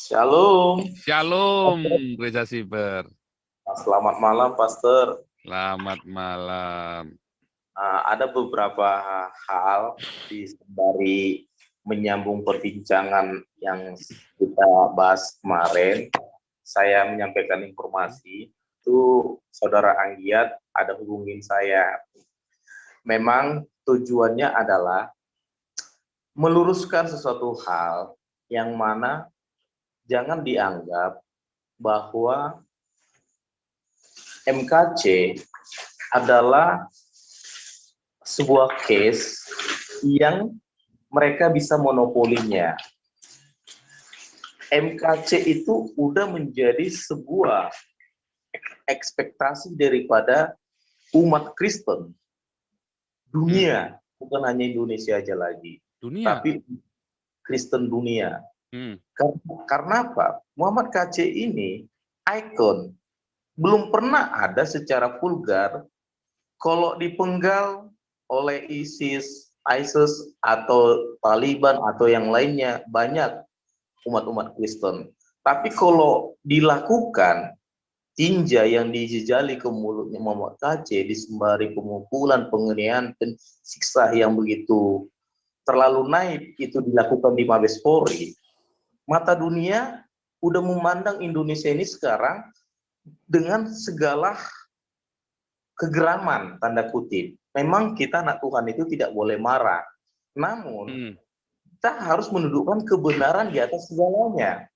Shalom. Shalom, Gereja Siber. Selamat malam, Pastor. Selamat malam. Ada beberapa hal sembari menyambung perbincangan yang kita bahas kemarin. Saya menyampaikan informasi itu Saudara Anggiat ada hubungin saya. Memang tujuannya adalah meluruskan sesuatu hal yang mana jangan dianggap bahwa MKC adalah sebuah case yang mereka bisa monopolinya. MKC itu udah menjadi sebuah ekspektasi daripada umat Kristen dunia, bukan hanya Indonesia aja lagi, tapi Kristen dunia. Karena apa? Muhammad KC ini ikon, belum pernah ada secara vulgar kalau dipenggal oleh ISIS atau Taliban atau yang lainnya, banyak umat-umat Kristen. Tapi kalau dilakukan tinja yang dijejali ke mulutnya Muhammad KC disembari pemukulan, penganiayaan, dan siksa yang begitu terlalu naik itu dilakukan di Mabes Polri, mata dunia udah memandang Indonesia ini sekarang dengan segala kegeraman, tanda kutip. Memang kita anak Tuhan itu tidak boleh marah. Namun, kita harus menundukkan kebenaran di atas segalanya.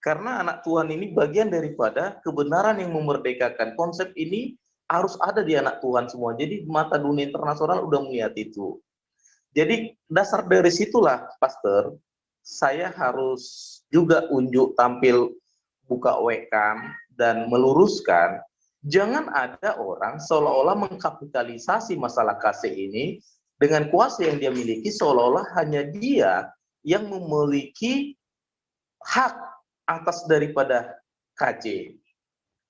Karena anak Tuhan ini bagian daripada kebenaran yang memerdekakan. Konsep ini harus ada di anak Tuhan semua. Jadi mata dunia internasional udah melihat itu. Jadi dasar dari situlah, Pastor, saya harus juga unjuk tampil buka webcam dan meluruskan, jangan ada orang seolah-olah mengkapitalisasi masalah KC ini dengan kuasa yang dia miliki, seolah-olah hanya dia yang memiliki hak atas daripada KC.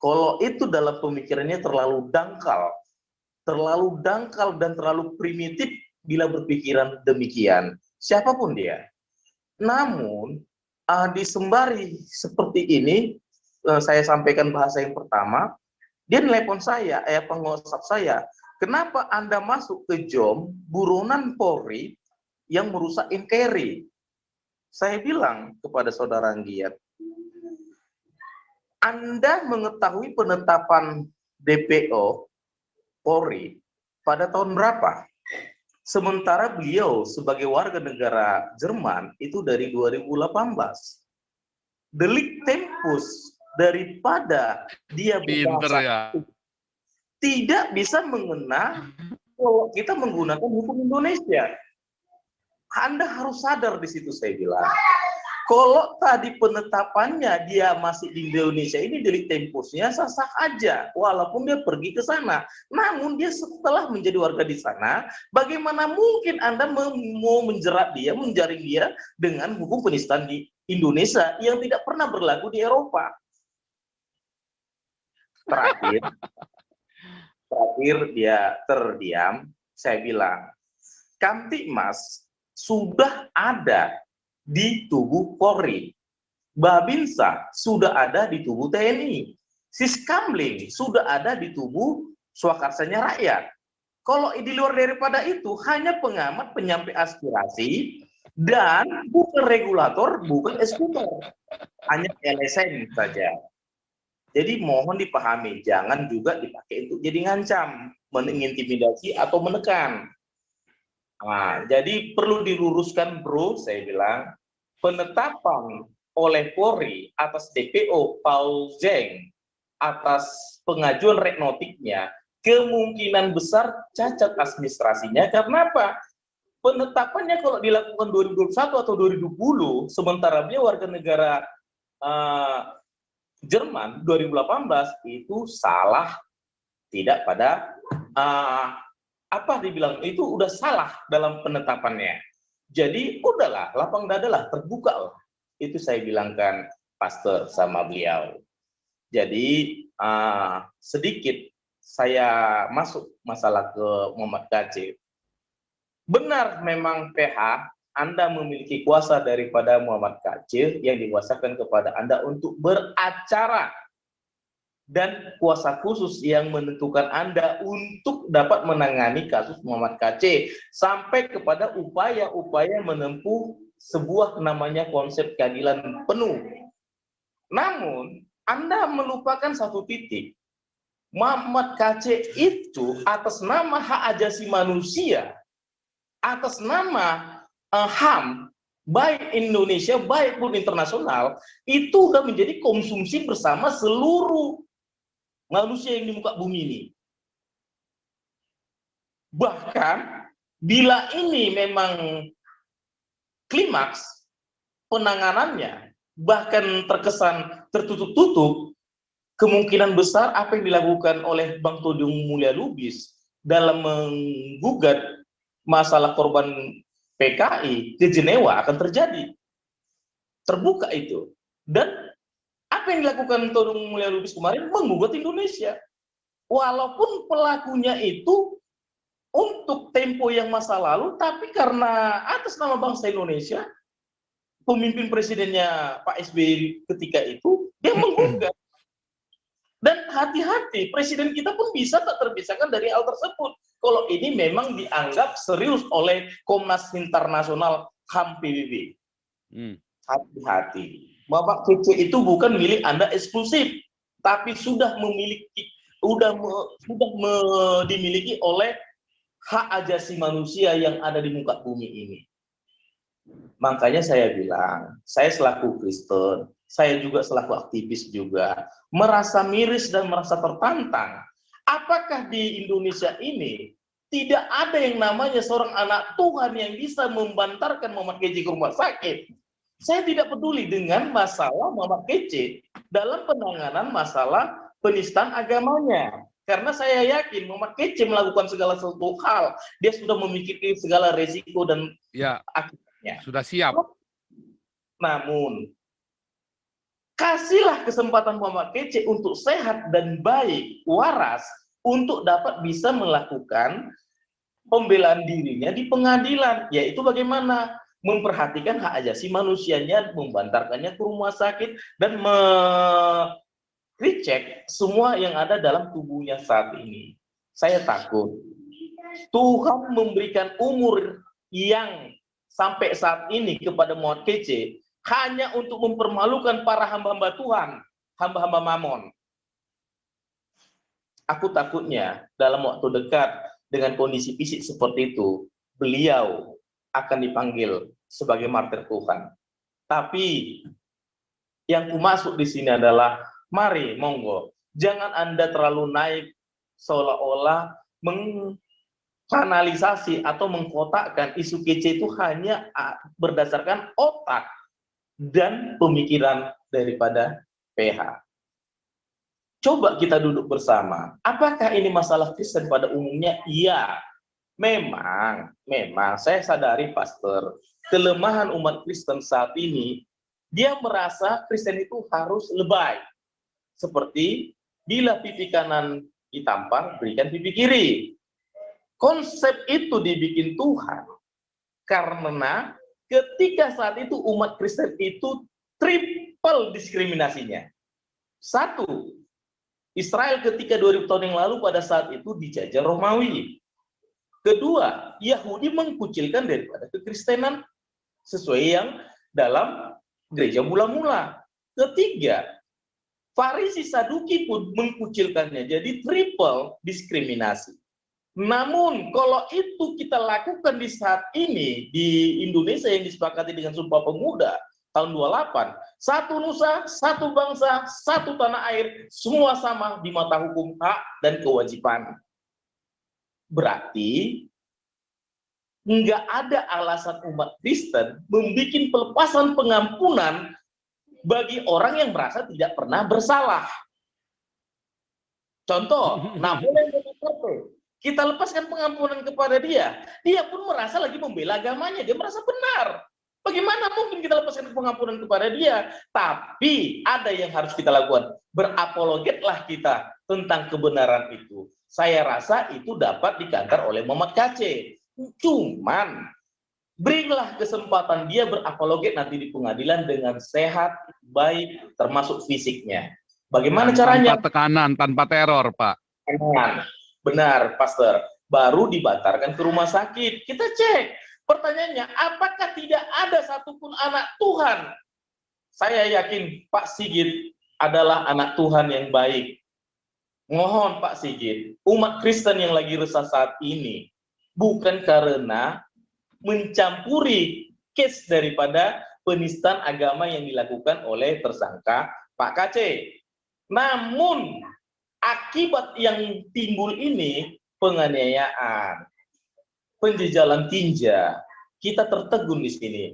Kalau itu dalam pemikirannya terlalu dangkal dan terlalu primitif bila berpikiran demikian, siapapun dia. Namun, disembari seperti ini, saya sampaikan bahasa yang pertama, dia nelpon saya, peng-WhatsApp saya, kenapa Anda masuk ke JOM buronan Polri yang merusak NKRI? Saya bilang kepada saudara Anggiat, Anda mengetahui penetapan DPO Polri pada tahun berapa? Sementara beliau sebagai warga negara Jerman itu dari 2018. Delik tempus daripada dia berbahasa tidak bisa mengena kalau kita menggunakan hukum Indonesia. Anda harus sadar di situ, saya bilang. Kalau tadi penetapannya dia masih di Indonesia, ini delik tempusnya sah-sah aja, walaupun dia pergi ke sana. Namun dia setelah menjadi warga di sana, bagaimana mungkin Anda mau menjerat dia, menjaring dia dengan hukum penistaan di Indonesia yang tidak pernah berlaku di Eropa? Terakhir dia terdiam, saya bilang, Kamtibmas sudah ada di tubuh Polri, Babinsa sudah ada di tubuh TNI, Siskamling sudah ada di tubuh Swakarsanya Rakyat. Kalau di luar daripada itu hanya pengamat, penyampai aspirasi, dan bukan regulator, bukan eksekutor, hanya LSM saja. Jadi mohon dipahami, jangan juga dipakai untuk jadi ngancam, mengintimidasi atau menekan. Nah, jadi perlu diluruskan, bro, saya bilang, penetapan oleh Polri atas DPO Paul Zeng atas pengajuan reknotiknya kemungkinan besar cacat administrasinya. Karena apa? Penetapannya kalau dilakukan 2021 atau 2020, sementara dia warga negara Jerman 2018, itu salah tidak pada apa dibilang, itu udah salah dalam penetapannya. Jadi udahlah, lapang dadalah, terbuka lah. Itu saya bilangkan pastor sama beliau. Jadi sedikit saya masuk masalah ke Muhammad KC. Benar memang PH Anda memiliki kuasa daripada Muhammad KC yang dikuasakan kepada Anda untuk beracara, dan kuasa khusus yang menentukan Anda untuk dapat menangani kasus Muhammad KC sampai kepada upaya-upaya menempuh sebuah namanya konsep keadilan penuh. Namun, Anda melupakan satu titik. Muhammad KC itu atas nama hak asasi manusia, atas nama HAM, baik Indonesia, baik pun internasional, itu sudah menjadi konsumsi bersama seluruh manusia yang di muka bumi ini. Bahkan bila ini memang klimaks penanganannya, bahkan terkesan tertutup-tutup, kemungkinan besar apa yang dilakukan oleh Bang Todung Mulya Lubis dalam menggugat masalah korban PKI ke Jenewa akan terjadi. Terbuka itu. Dan apa yang dilakukan Todung Mulya Lubis kemarin? Menggugat Indonesia. Walaupun pelakunya itu untuk tempo yang masa lalu, tapi karena atas nama bangsa Indonesia, pemimpin presidennya Pak SBY ketika itu, dia menggugat. Dan hati-hati, presiden kita pun bisa tak terpisahkan dari hal tersebut. Kalau ini memang dianggap serius oleh Komnas Internasional HAM PBB. Hati-hati. Bapak KC itu bukan milik Anda eksklusif, tapi sudah dimiliki oleh hak asasi manusia yang ada di muka bumi ini. Makanya saya bilang, saya selaku Kristen, saya juga selaku aktivis juga, merasa miris dan merasa tertantang. Apakah di Indonesia ini tidak ada yang namanya seorang anak Tuhan yang bisa membantarkan Muhammad KC ke rumah sakit? Saya tidak peduli dengan masalah Muhammad KC dalam penanganan masalah penistaan agamanya. Karena saya yakin Muhammad KC melakukan segala sesuatu hal, dia sudah memikirkan segala resiko dan akibatnya. Sudah siap. Namun, kasihlah kesempatan Muhammad KC untuk sehat dan baik, waras, untuk dapat bisa melakukan pembelaan dirinya di pengadilan, yaitu bagaimana memperhatikan hak asasi manusianya, membantarkannya ke rumah sakit, dan recheck semua yang ada dalam tubuhnya saat ini. Saya takut Tuhan memberikan umur yang sampai saat ini kepada Muhammad KC hanya untuk mempermalukan para hamba-hamba Tuhan, hamba-hamba Mamon. Aku takutnya dalam waktu dekat dengan kondisi fisik seperti itu, beliau akan dipanggil sebagai martir Tuhan. Tapi yang ku masuk di sini adalah, mari monggo, jangan Anda terlalu naik seolah-olah mengkanalisasi atau mengkotakkan isu KC itu hanya berdasarkan otak dan pemikiran daripada PH. Coba kita duduk bersama. Apakah ini masalah Kristen pada umumnya? Iya. Memang saya sadari, Pastor, kelemahan umat Kristen saat ini, dia merasa Kristen itu harus lebay. Seperti bila pipi kanan ditampar, berikan pipi kiri. Konsep itu dibikin Tuhan karena ketika saat itu umat Kristen itu triple diskriminasinya. Satu, Israel ketika 2000 tahun yang lalu pada saat itu dijajah Romawi. Kedua, Yahudi mengkucilkan daripada kekristenan sesuai yang dalam gereja mula-mula. Ketiga, Farisi Saduki pun mengkucilkannya, jadi triple diskriminasi. Namun kalau itu kita lakukan di saat ini di Indonesia yang disepakati dengan Sumpah Pemuda tahun 28, satu nusa, satu bangsa, satu tanah air, semua sama di mata hukum, hak dan kewajiban. Berarti nggak ada alasan umat Kristen membuat pelepasan pengampunan bagi orang yang merasa tidak pernah bersalah. Contoh, namun kita lepaskan pengampunan kepada dia, dia pun merasa lagi membela agamanya, dia merasa benar. Bagaimana mungkin kita lepaskan pengampunan kepada dia? Tapi ada yang harus kita lakukan, berapologetlah kita tentang kebenaran itu. Saya rasa itu dapat dikantar oleh Muhammad KC. Cuman Berilah kesempatan dia berapologet nanti di pengadilan dengan sehat, baik, termasuk fisiknya. Bagaimana caranya? Tanpa tekanan, tanpa teror, Pak. Benar, Pastor. Baru dibantarkan ke rumah sakit. Kita cek. Pertanyaannya, apakah tidak ada satupun anak Tuhan? Saya yakin Pak Sigit adalah anak Tuhan yang baik. Mohon Pak Sigit, umat Kristen yang lagi resah saat ini, bukan karena mencampuri case daripada penistaan agama yang dilakukan oleh tersangka Pak KC. Namun, akibat yang timbul ini, penganiayaan, penjejalan tinja, kita tertegun di sini.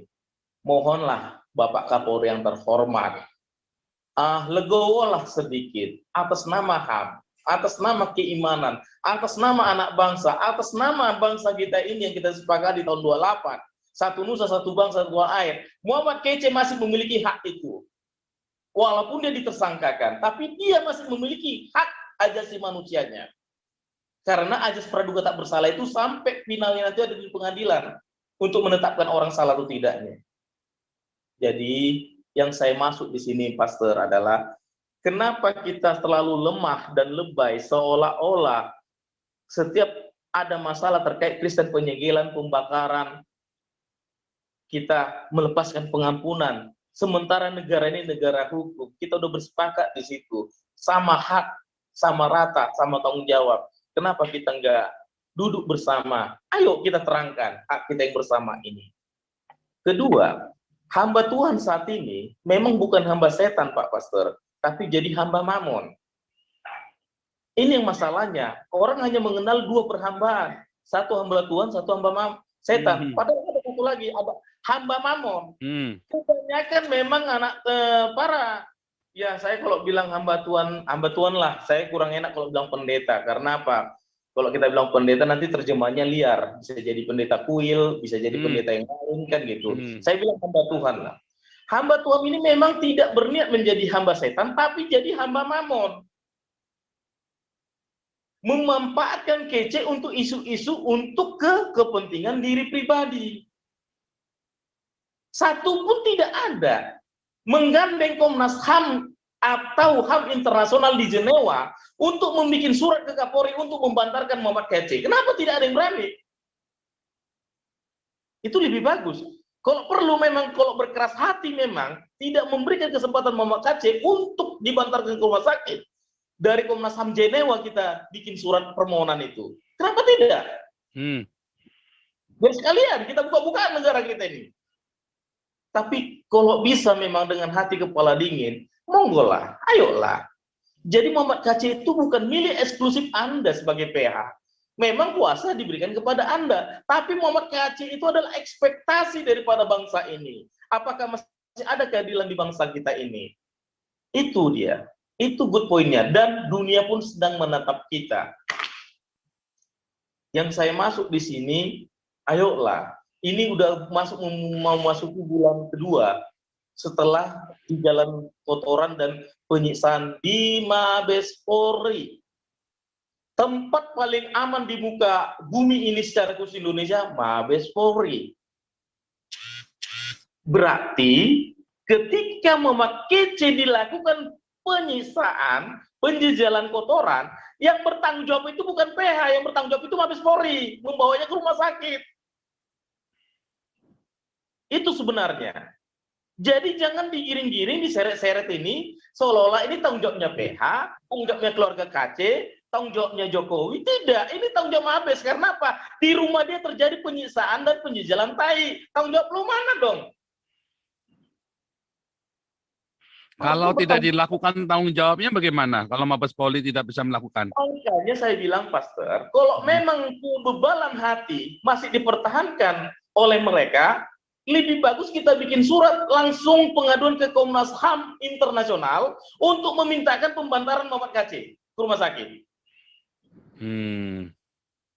Mohonlah Bapak Kapolri yang terhormat, legowolah sedikit atas nama HAM, atas nama keimanan, atas nama anak bangsa, atas nama bangsa kita ini yang kita sepakati tahun 28. Satu nusa, satu bangsa, satu air. Muhammad Kece masih memiliki hak itu. Walaupun dia ditersangkakan, tapi dia masih memiliki hak ajasi manusianya. Karena ajas praduga tak bersalah itu sampai finalnya nanti ada di pengadilan untuk menetapkan orang salah atau tidaknya. Jadi yang saya masuk di sini, Pastor, adalah kenapa kita terlalu lemah dan lebay seolah-olah setiap ada masalah terkait Kristen, penyegelan, pembakaran, kita melepaskan pengampunan. Sementara negara ini negara hukum, kita udah bersepakat di situ, sama hak, sama rata, sama tanggung jawab. Kenapa kita nggak duduk bersama? Ayo kita terangkan hak kita yang bersama ini. Kedua, hamba Tuhan saat ini memang bukan hamba setan, Pak Pastor, tapi jadi hamba mamon. Ini yang masalahnya. Orang hanya mengenal dua perhambaan. Satu hamba Tuhan, satu hamba setan. Padahal ada satu lagi, ada hamba mamon. Kebanyakan memang anak para, ya saya kalau bilang hamba Tuhan lah. Saya kurang enak kalau bilang pendeta. Karena apa? Kalau kita bilang pendeta nanti terjemahnya liar. Bisa jadi pendeta kuil, bisa jadi pendeta yang lain kan gitu. Saya bilang hamba Tuhan lah. Hamba Tuhan ini memang tidak berniat menjadi hamba setan, tapi jadi hamba mamon. Memanfaatkan kece untuk isu-isu untuk kepentingan diri pribadi. Satu pun tidak ada. Menggandeng Komnas HAM atau HAM internasional di Jenewa untuk membuat surat ke Kapolri untuk membantarkan Muhammad KC. Kenapa tidak ada yang berani? Itu lebih bagus. Kalau perlu memang, kalau berkeras hati memang, tidak memberikan kesempatan Muhammad KC untuk dibantarkan ke rumah sakit. Dari Komnas HAM Jenewa kita bikin surat permohonan itu. Kenapa tidak? Biar sekalian kita buka-bukaan negara kita ini. Tapi kalau bisa memang dengan hati kepala dingin, monggolah, ayolah. Jadi Muhammad KC itu bukan milik eksklusif Anda sebagai PH. Memang kuasa diberikan kepada Anda. Tapi Muhammad KC itu adalah ekspektasi daripada bangsa ini. Apakah masih ada keadilan di bangsa kita ini? Itu dia. Itu good point-nya. Dan dunia pun sedang menatap kita. Yang saya masuk di sini, ayolah. Ini udah mau masuk bulan kedua. Setelah di jalan kotoran dan penyiksaan di Mabes Polri. Tempat paling aman di muka bumi ini secara khusus Indonesia, Mabes Polri. Berarti ketika Muhammad KC dilakukan penyiksaan, penjejalan kotoran, yang bertanggung jawab itu bukan PH, yang bertanggung jawab itu Mabes Polri, membawanya ke rumah sakit. Itu sebenarnya. Jadi jangan digiring-giring, diseret-seret ini, seolah-olah ini tanggung jawabnya PH, tanggung jawabnya keluarga KC, tanggung jawabnya Jokowi. Tidak, ini tanggung jawab Mabes. Karena apa? Di rumah dia terjadi penyiksaan dan penjejalan tai. Tanggung jawab lu mana dong? Kalau tidak dilakukan tanggung jawabnya bagaimana? Kalau Mabes Polri tidak bisa melakukan? Makanya saya bilang, Pastor, kalau memang kebebalan hati masih dipertahankan oleh mereka, lebih bagus kita bikin surat langsung pengaduan ke Komnas HAM internasional untuk memintakan pembantaran Muhammad KC ke rumah sakit.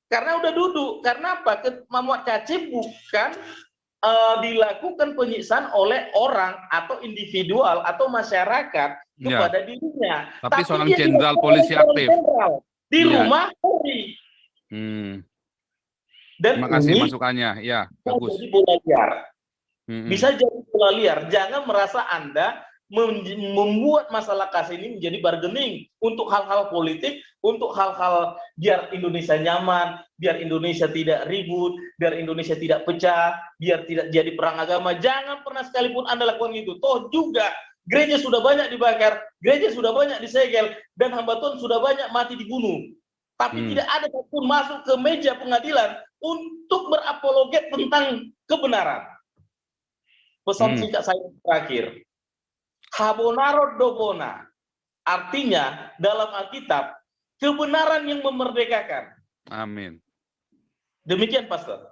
Karena udah duduk. Karena apa? Muhammad KC bukan dilakukan penyiksaan oleh orang atau individual atau masyarakat kepada dirinya. Tapi seorang jenderal polisi aktif di rumah Polri. Dan Terima kasih ini masukannya. Ya, bisa bagus. jadi bola liar. Mm-mm. Bisa jadi bola liar. Jangan merasa Anda membuat masalah KAS ini menjadi bargaining untuk hal-hal politik, untuk hal-hal biar Indonesia nyaman, biar Indonesia tidak ribut, biar Indonesia tidak pecah, biar tidak jadi perang agama. Jangan pernah sekalipun Anda lakukan itu. Toh juga gereja sudah banyak dibakar, gereja sudah banyak disegel, dan hamba Tuhan sudah banyak mati dibunuh. Tapi tidak ada satupun masuk ke meja pengadilan untuk berapologet tentang kebenaran. Pesan singkat saya terakhir. Habonaro dobona. Artinya dalam Alkitab, kebenaran yang memerdekakan. Amin. Demikian, Pastor.